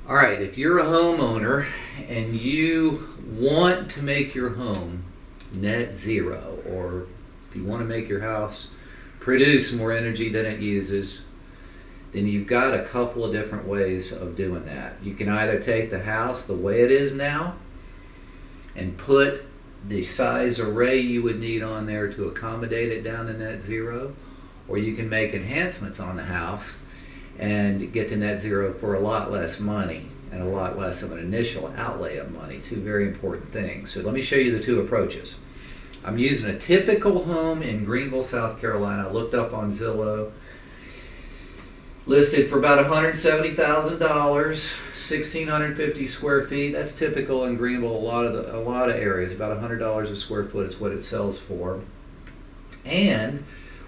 All right, if you're a homeowner and you want to make your home net zero, or if you want to make your house produce more energy than it uses, then you've got a couple of different ways of doing that. You can either take the house the way it is now and put the size array you would need on there to accommodate it down to net zero, or you can make enhancements on the house and get to net zero for a lot less money and a lot less of an initial outlay of money. Two very important things. So let me show you the two approaches. I'm using a typical home in Greenville, South Carolina. I looked up on Zillow. Listed for about $170,000, 1,650 square feet. That's typical in Greenville. A lot of areas, about $100 a square foot is what it sells for. And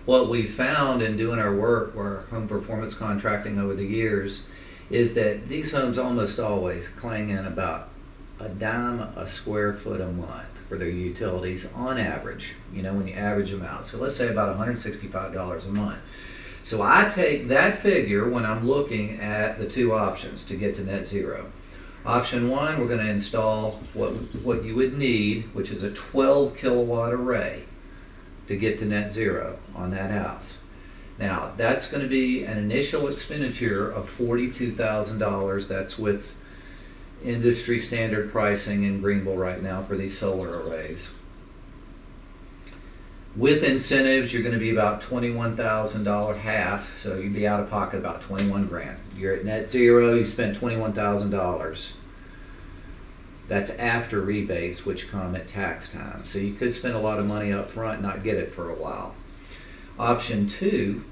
what we found in doing our work, our home performance contracting over the years, is that these homes almost always clang in about a dime a square foot a month for their utilities on average. You know, when you average them out. So let's say about $165 a month. So I take that figure when I'm looking at the two options to get to net zero. Option one, we're going to install what you would need, which is a 12 kilowatt array to get to net zero on that house. Now, that's going to be an initial expenditure of $42,000. That's with industry standard pricing in Greenville right now for these solar arrays. With incentives, you're going to be about $21,000 half, so you'd be out of pocket about 21 grand. You're at net zero, you spent $21,000. That's after rebates, which come at tax time. So you could spend a lot of money up front and not get it for a while. Option two,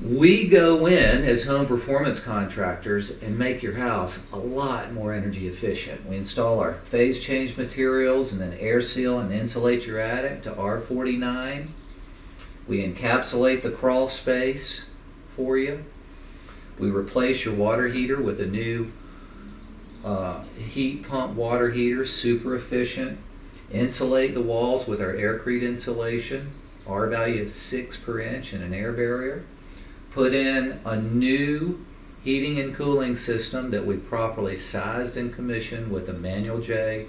we go in as home performance contractors and make your house a lot more energy efficient. We install our phase change materials and then air seal and insulate your attic to R49. We encapsulate the crawl space for you. We replace your water heater with a new heat pump water heater, super efficient. Insulate the walls with our aircrete insulation. R value of 6 per inch and an air barrier. Put in a new heating and cooling system that we've properly sized and commissioned with a manual J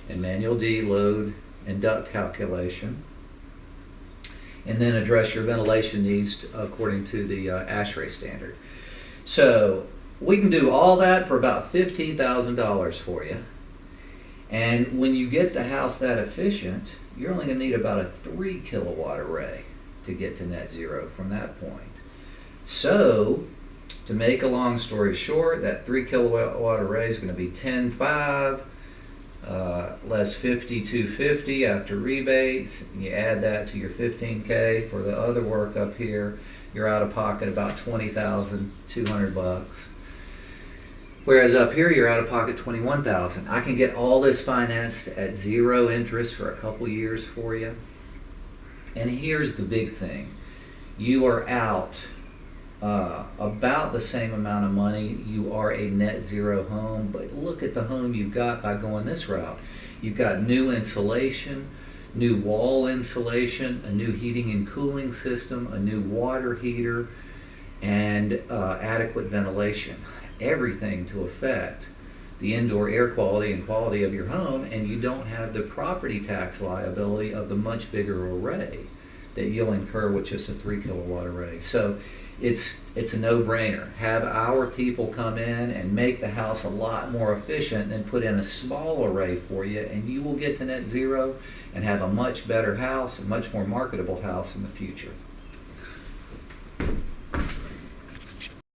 and manual D load and duct calculation. And then address your ventilation needs according to the ASHRAE standard. So we can do all that for about $15,000 for you. And when you get the house that efficient, you're only going to need about a 3 kilowatt array to get to net zero from that point. So, to make a long story short, that 3 kilowatt array is going to be 10.5 less 5250 after rebates. You add that to your 15K for the other work up here. You're out of pocket about $20,200. Whereas up here, you're out of pocket $21,000. I can get all this financed at zero interest for a couple years for you. And here's the big thing: you are out about the same amount of money. You are a net zero home, but look at the home you've got by going this route. You've got new insulation, new wall insulation, a new heating and cooling system, a new water heater, and adequate ventilation. Everything to affect the indoor air quality and quality of your home, and you don't have the property tax liability of the much bigger array that you'll incur with just a 3 kilowatt array. So it's a no-brainer. Have our people come in and make the house a lot more efficient, then put in a small array for you, and you will get to net zero and have a much better house, a much more marketable house in the future.